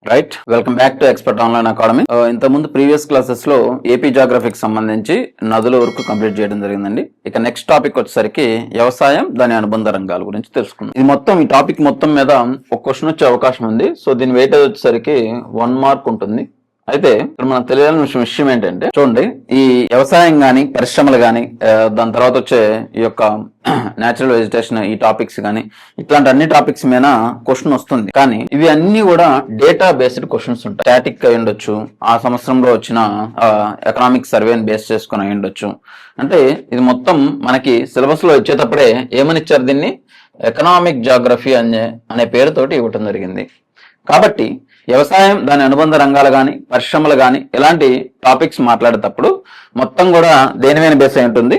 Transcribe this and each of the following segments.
Right, welcome back to expert online academy. ఇంతకుముందు previous classes లో AP జాగ్రఫీకి సంబంధించి నదుల వరకు కంప్లీట్ చేయడం జరిగిందండి. ఇక నెక్స్ట్ టాపిక్ వచ్చేసరికి వ్యవసాయం, దాని అనుబంధ రంగాల గురించి తెలుసుకుందాం. ఇది మొత్తం ఈ టాపిక్ మొత్తం మీద ఒక క్వశ్చన్ వచ్చే అవకాశం ఉంది. సో దీని వెయిటేజ్ వచ్చేసరికి 1 మార్క్ ఉంటుంది. అయితే ఇక్కడ మనం తెలియాల్సిన విషయం ఏంటంటే, చూడండి, ఈ వ్యవసాయం గాని, పరిశ్రమలు గాని, దాని తర్వాత వచ్చే ఈ యొక్క న్యాచురల్ వెజిటేషన్, ఈ టాపిక్స్ గాని, ఇట్లాంటి అన్ని టాపిక్స్ మీద క్వశ్చన్ వస్తుంది. కానీ ఇవి అన్ని కూడా డేటా బేస్డ్ క్వశ్చన్స్ ఉంటాయి. స్టాటిక్ అయి ఉండొచ్చు, ఆ సంవత్సరంలో వచ్చిన ఎకనామిక్ సర్వేని బేస్ చేసుకుని అయి ఉండొచ్చు. అంటే ఇది మొత్తం మనకి సిలబస్ లో వచ్చేటప్పుడే ఏమని ఇచ్చారు, దీన్ని ఎకనామిక్ జాగ్రఫీ అనే పేరుతోటి ఇవ్వటం జరిగింది. కాబట్టి వ్యవసాయం, దాని అనుబంధ రంగాలు కానీ, పరిశ్రమలు కానీ, ఇలాంటి టాపిక్స్ మాట్లాడేటప్పుడు మొత్తం కూడా దేని మీద బేస్ అయి ఉంటుంది,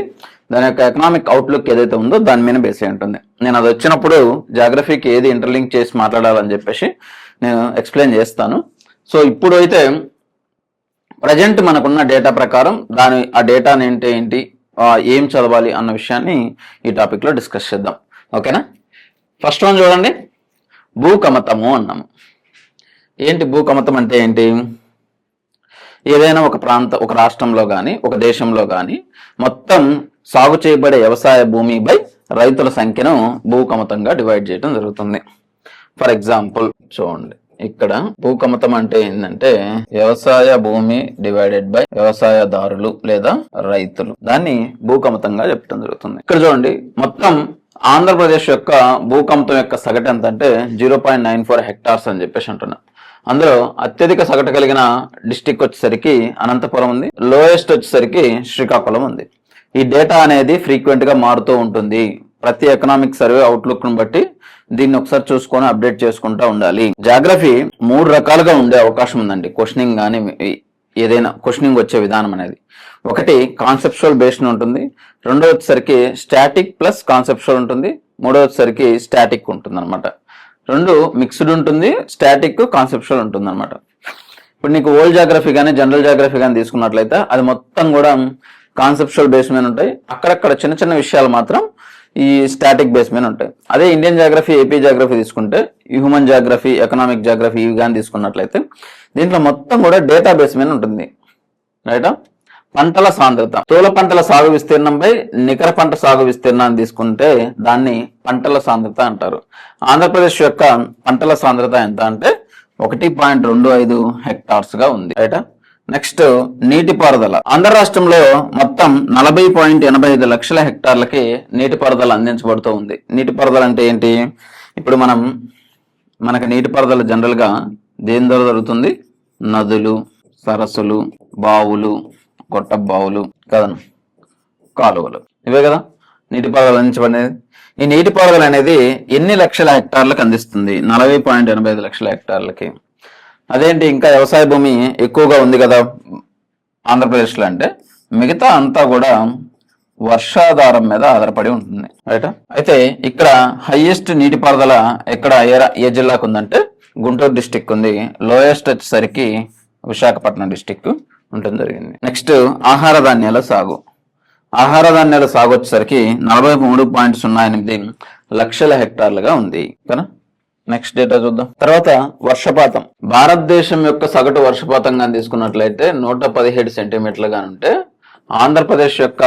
దాని యొక్క ఎకనామిక్ అవుట్లుక్ ఏదైతే ఉందో దాని మీద బేస్ అయి ఉంటుంది. నేను అది వచ్చినప్పుడు జాగ్రఫీకి ఏది ఇంటర్లింక్ చేసి మాట్లాడాలని చెప్పేసి నేను ఎక్స్ప్లెయిన్ చేస్తాను. సో ఇప్పుడు అయితే ప్రజెంట్ మనకున్న డేటా ప్రకారం ఆ డేటాని ఏంటి, ఏం చదవాలి అన్న విషయాన్ని ఈ టాపిక్లో డిస్కస్ చేద్దాం. ఓకేనా? ఫస్ట్ వన్ చూడండి, భూకమతము అన్నాము. ఏంటి భూకమతం అంటే ఏంటి? ఏదైనా ఒక రాష్ట్రంలో కానీ, ఒక దేశంలో కానీ మొత్తం సాగు చేయబడే వ్యవసాయ భూమి బై రైతుల సంఖ్యను భూకమతంగా డివైడ్ చేయడం జరుగుతుంది. ఫర్ ఎగ్జాంపుల్ చూడండి, ఇక్కడ భూకమతం అంటే ఏంటంటే వ్యవసాయ భూమి డివైడెడ్ బై వ్యవసాయదారులు లేదా రైతులు, దాన్ని భూకమతంగా చెప్పడం జరుగుతుంది. ఇక్కడ చూడండి, మొత్తం ఆంధ్రప్రదేశ్ యొక్క భూకమతం యొక్క సగటు ఎంత అంటే 0.94 హెక్టార్స్ అని చెప్పేసి అంటున్నా. అందులో అత్యధిక సగటు కలిగిన డిస్టిక్ వచ్చేసరికి అనంతపురం ఉంది, లోయెస్ట్ వచ్చేసరికి శ్రీకాకుళం ఉంది. ఈ డేటా అనేది ఫ్రీక్వెంట్ గా మారుతూ ఉంటుంది. ప్రతి ఎకనామిక్ సర్వే అవుట్లుక్ ను బట్టి దీన్ని ఒకసారి చూసుకొని అప్డేట్ చేసుకుంటూ ఉండాలి. జాగ్రఫీ 3 రకాలుగా ఉండే అవకాశం ఉందండి. క్వశ్చనింగ్ కానీ, ఏదైనా క్వశ్చనింగ్ వచ్చే విధానం అనేది, ఒకటి కాన్సెప్చువల్ బేస్డ్ ఉంటుంది, రెండో వచ్చేసరికి స్టాటిక్ ప్లస్ కాన్సెప్చువల్ ఉంటుంది, మూడో వచ్చేసరికి స్టాటిక్ ఉంటుంది అనమాట. రెండు మిక్స్డ్ ఉంటుంది, స్టాటిక్ కాన్సెప్చువల్ ఉంటుంది అనమాట. ఇప్పుడు నీకు ఓల్డ్ జాగ్రఫీ కానీ, జనరల్ జాగ్రఫీ కానీ తీసుకున్నట్లయితే అది మొత్తం కూడా కాన్సెప్చువల్ బేస్ మీద ఉంటాయి. అక్కడక్కడ చిన్న చిన్న విషయాలు మాత్రం ఈ స్టాటిక్ బేస్ మీద ఉంటాయి. అదే ఇండియన్ జాగ్రఫీ, ఏపీ జాగ్రఫీ తీసుకుంటే, హ్యూమన్ జాగ్రఫీ, ఎకనామిక్ జాగ్రఫీ ఇవి కానీ తీసుకున్నట్లయితే దీంట్లో మొత్తం కూడా డేటా బేస్ మీద ఉంటుంది. రైటా? పంటల సాంద్రత, స్థూల పంటల సాగు విస్తీర్ణంపై నికర పంట సాగు విస్తీర్ణాన్ని తీసుకుంటే దాన్ని పంటల సాంద్రత అంటారు. ఆంధ్రప్రదేశ్ యొక్క పంటల సాంద్రత ఎంత అంటే 1.25 హెక్టార్స్ గా ఉంది. రైటా? నెక్స్ట్ నీటిపారుదల. ఆంధ్ర రాష్ట్రంలో మొత్తం 40.85 లక్షల హెక్టార్లకి నీటిపారుదల అందించబడుతూ ఉంది. నీటిపారుదల అంటే ఏంటి? ఇప్పుడు మనకి నీటిపారుదల జనరల్ గా దేని ద్వారా జరుగుతుంది? నదులు, సరస్సులు, బావులు, గొట్ట బావులు కదా, కాలువలు, ఇవే కదా నీటిపారుదల అందించబడేది. ఈ నీటిపారుదల అనేది ఎన్ని లక్షల హెక్టార్లకు అందిస్తుంది? 40.85 లక్షల హెక్టార్లకి. అదేంటి, ఇంకా వ్యవసాయ భూమి ఎక్కువగా ఉంది కదా ఆంధ్రప్రదేశ్లో అంటే, మిగతా అంతా కూడా వర్షాధారం మీద ఆధారపడి ఉంటుంది. రైట్? అయితే ఇక్కడ హైయెస్ట్ నీటిపారుదల ఎక్కడ, ఏ జిల్లాకు ఉందంటే గుంటూరు డిస్టిక్ ఉంది. లోయెస్ట్ వచ్చేసరికి విశాఖపట్నం డిస్టిక్ ఉంటుంది జరిగింది. నెక్స్ట్ ఆహార ధాన్యాల సాగు. ఆహార ధాన్యాల సాగు వచ్చేసరికి 43.08 లక్షల హెక్టార్లుగా ఉంది కదా. నెక్స్ట్ డేటా చూద్దాం. తర్వాత వర్షపాతం. భారతదేశం యొక్క సగటు వర్షపాతంగా తీసుకున్నట్లయితే 117 సెంటీమీటర్లుగా ఉంటే, ఆంధ్రప్రదేశ్ యొక్క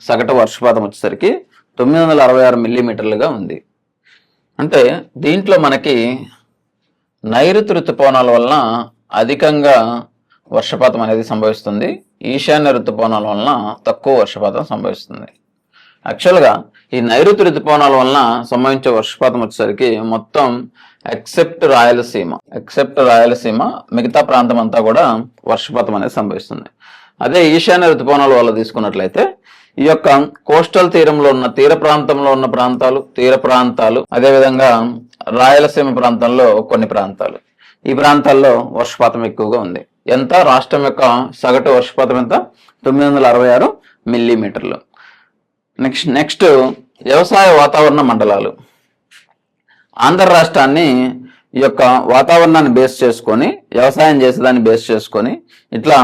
సగటు వర్షపాతం వచ్చేసరికి 966 మిల్లీమీటర్లుగా ఉంది. అంటే దీంట్లో మనకి నైరుతి ఋతుపవనాల వలన అధికంగా వర్షపాతం అనేది సంభవిస్తుంది, ఈశాన్య ఋతుపవనాల వలన తక్కువ వర్షపాతం సంభవిస్తుంది. యాక్చువల్గా ఈ నైరుతి ఋతుపవనాల వలన సంభవించే వర్షపాతం వచ్చేసరికి మొత్తం ఎక్సెప్ట్ రాయలసీమ మిగతా ప్రాంతం అంతా కూడా వర్షపాతం అనేది సంభవిస్తుంది. అదే ఈశాన్య ఋతుపవనాల వల్ల తీసుకున్నట్లయితే ఈ యొక్క కోస్టల్ తీరంలో ఉన్న తీర ప్రాంతాలు అదేవిధంగా రాయలసీమ ప్రాంతంలో కొన్ని ప్రాంతాలు, ఈ ప్రాంతాల్లో వర్షపాతం ఎక్కువగా ఉంది. ఎంత? రాష్ట్రం యొక్క సగటు వర్షపాతం ఎంత? 966 మిల్లీమీటర్లు. నెక్స్ట్ వ్యవసాయ వాతావరణ మండలాలు. ఆంధ్ర రాష్ట్రాన్ని ఈ యొక్క వాతావరణాన్ని బేస్ చేసుకొని, వ్యవసాయం చేసేదాన్ని బేస్ చేసుకొని ఇట్లా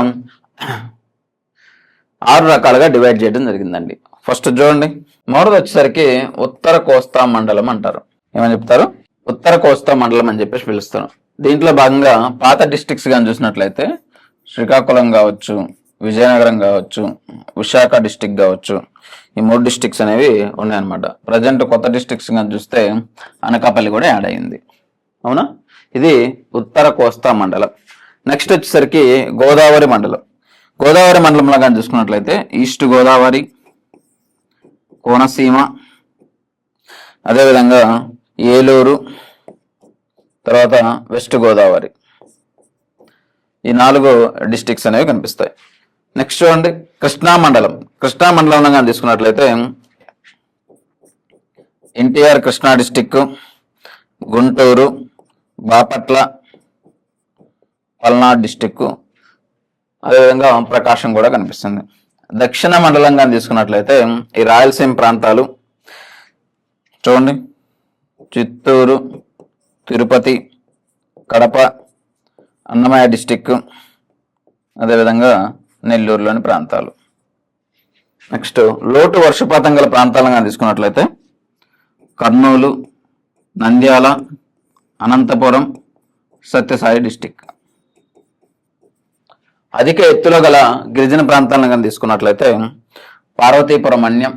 6 రకాలుగా డివైడ్ చేయడం జరిగిందండి. ఫస్ట్ చూడండి, మొదటి వచ్చేసరికి ఉత్తర కోస్తా మండలం అంటారు. ఏమని చెప్తారు? ఉత్తర కోస్తా మండలం అని చెప్పేసి పిలుస్తారు. దీంట్లో భాగంగా పాత డిస్ట్రిక్ట్స్ కానీ చూసినట్లయితే శ్రీకాకుళం కావచ్చు, విజయనగరం కావచ్చు, విశాఖ డిస్టిక్ కావచ్చు, ఈ 3 డిస్ట్రిక్ట్స్ అనేవి ఉన్నాయన్నమాట. ప్రజెంట్ కొత్త డిస్ట్రిక్ట్స్ కానీ చూస్తే అనకాపల్లి కూడా యాడ్ అయింది. అవునా? ఇది ఉత్తర కోస్తా మండలం. నెక్స్ట్ వచ్చేసరికి గోదావరి మండలం. గోదావరి మండలంలో కానీ చూసుకున్నట్లయితే ఈస్ట్ గోదావరి, కోనసీమ, అదేవిధంగా ఏలూరు, తర్వాత వెస్ట్ గోదావరి, ఈ 4 డిస్ట్రిక్ట్స్ అనేవి కనిపిస్తాయి. నెక్స్ట్ చూడండి కృష్ణా మండలం. కృష్ణా మండలంలో కానీ తీసుకున్నట్లయితే ఎన్టీఆర్ కృష్ణా డిస్టిక్, గుంటూరు, బాపట్ల, పల్నాడు డిస్టిక్, అదేవిధంగా ప్రకాశం కూడా కనిపిస్తుంది. దక్షిణ మండలం కానీ తీసుకున్నట్లయితే ఈ రాయలసీమ ప్రాంతాలు చూడండి, చిత్తూరు, తిరుపతి, కడప, అన్నమయ్య డిస్టిక్, అదేవిధంగా నెల్లూరులోని ప్రాంతాలు. నెక్స్ట్ లోటు వర్షపాతం గల ప్రాంతాలను కానీ తీసుకున్నట్లయితే కర్నూలు, నంద్యాల, అనంతపురం, సత్యసాయి డిస్టిక్. అధిక ఎత్తులో గల గిరిజన ప్రాంతాలను కానీ తీసుకున్నట్లయితే పార్వతీపురం మన్యం,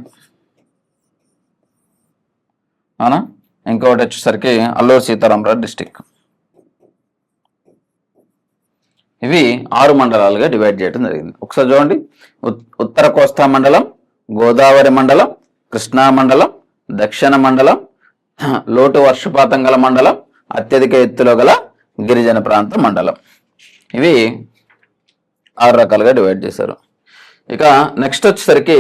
అవునా, ఇంకొకటి వచ్చేసరికి అల్లూరు సీతారామరాజు డిస్టిక్. ఇవి 6 మండలాలుగా డివైడ్ చేయడం జరిగింది. ఒకసారి చూడండి, ఉత్తర కోస్తా మండలం, గోదావరి మండలం, కృష్ణా మండలం, దక్షిణ మండలం, లోటు వర్షపాతం గల మండలం, అత్యధిక ఎత్తులో గల గిరిజన ప్రాంత మండలం. ఇవి 6 రకాలుగా డివైడ్ చేశారు. ఇక నెక్స్ట్ వచ్చేసరికి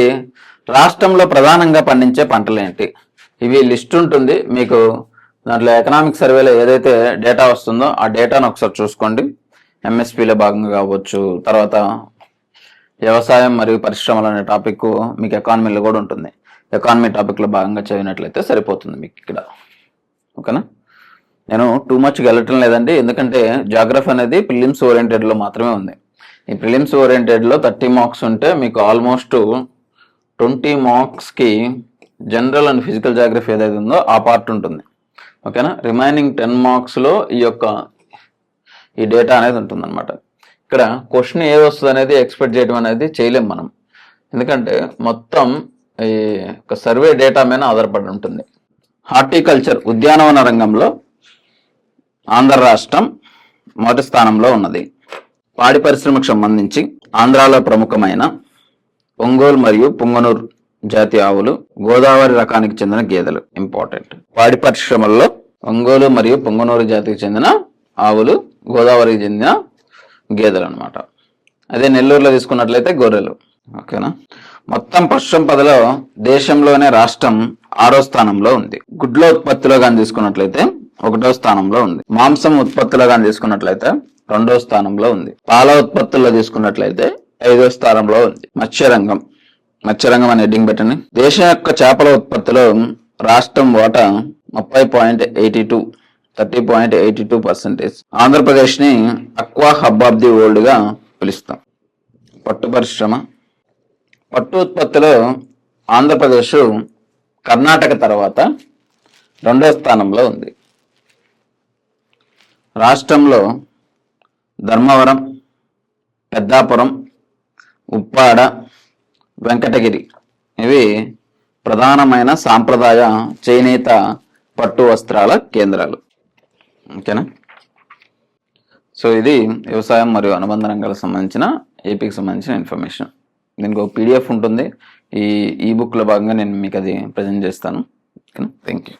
రాష్ట్రంలో ప్రధానంగా పండించే పంటలు ఏంటి, ఇవి లిస్ట్ ఉంటుంది మీకు. దాంట్లో ఎకనామిక్ సర్వేలో ఏదైతే డేటా వస్తుందో ఆ డేటాను ఒకసారి చూసుకోండి. ఎంఎస్పీలో భాగంగా కావచ్చు, తర్వాత వ్యవసాయం మరియు పరిశ్రమలు అనే టాపిక్ మీకు ఎకానమీలో కూడా ఉంటుంది. ఎకానమీ టాపిక్లో భాగంగా చదివినట్లయితే సరిపోతుంది మీకు ఇక్కడ. ఓకేనా? నేను టూ మచ్గా వెళ్ళటం లేదండి, ఎందుకంటే జాగ్రఫీ అనేది ప్రిలిమ్స్ ఓరియంటెడ్లో మాత్రమే ఉంది. ఈ ప్రిలిమ్స్ ఓరియంటెడ్లో 30 మార్క్స్ ఉంటే మీకు ఆల్మోస్ట్ 20 మార్క్స్కి జనరల్ అండ్ ఫిజికల్ జాగ్రఫీ ఏదైతే ఉందో ఆ పార్ట్ ఉంటుంది. ఓకేనా? రిమైనింగ్ 10 మార్క్స్లో ఈ డేటా అనేది ఉంటుంది అనమాట. ఇక్కడ క్వశ్చన్ ఏది వస్తుంది అనేది ఎక్స్పెక్ట్ చేయడం అనేది చేయలేం మనం, ఎందుకంటే మొత్తం ఈ ఒక సర్వే డేటా మీద ఆధారపడి ఉంటుంది. హార్టికల్చర్ ఉద్యానవన రంగంలో ఆంధ్ర రాష్ట్రం మొదటి స్థానంలో ఉన్నది. పాడి పరిశ్రమకు సంబంధించి ఆంధ్రాలో ప్రముఖమైన ఒంగోలు మరియు పుంగనూరు జాతి ఆవులు, గోదావరి రకానికి చెందిన గేదెలు ఇంపార్టెంట్. పాడి పరిశ్రమల్లో ఒంగోలు మరియు పుంగనూరు జాతికి చెందిన ఆవులు, గోదావరికి చెందిన గేదెలు అనమాట. అదే నెల్లూరులో తీసుకున్నట్లయితే గొర్రెలు. ఓకేనా? మొత్తం పశు సంపదలో దేశంలోనే రాష్ట్రం 6వ స్థానంలో ఉంది. గుడ్ల ఉత్పత్తిలో కానీ తీసుకున్నట్లయితే 1వ స్థానంలో ఉంది. మాంసం ఉత్పత్తిలో కానీ తీసుకున్నట్లయితే 2వ స్థానంలో ఉంది. పాల ఉత్పత్తుల్లో తీసుకున్నట్లయితే 5వ స్థానంలో ఉంది. మత్స్యరంగం అనే హెడ్డింగ్ పెట్టండి. దేశం యొక్క చేపల ఉత్పత్తిలో రాష్ట్రం వాటా 30.82%. ఆంధ్రప్రదేశ్ ని aqua hub of the world గా పిలుస్తాం. పట్టు పరిశ్రమ, పట్టు ఉత్పత్తిలో ఆంధ్రప్రదేశ్ కర్ణాటక తర్వాత 2వ స్థానంలో ఉంది. రాష్ట్రంలో ధర్మవరం, పెద్దాపురం, ఉప్పాడ, వెంకటగిరి ఇవి ప్రధానమైన సాంప్రదాయ చేనేత పట్టు వస్త్రాల కేంద్రాలు. ఓకేనా? సో ఇది వ్యవసాయం మరియు అనుబంధ రంగాలకు సంబంధించిన ఏపీకి సంబంధించిన ఇన్ఫర్మేషన్. దీనికి ఒక PDF ఉంటుంది. ఈ బుక్లో భాగంగా నేను మీకు అది ప్రజెంట్ చేస్తాను. ఓకేనా? Thank you.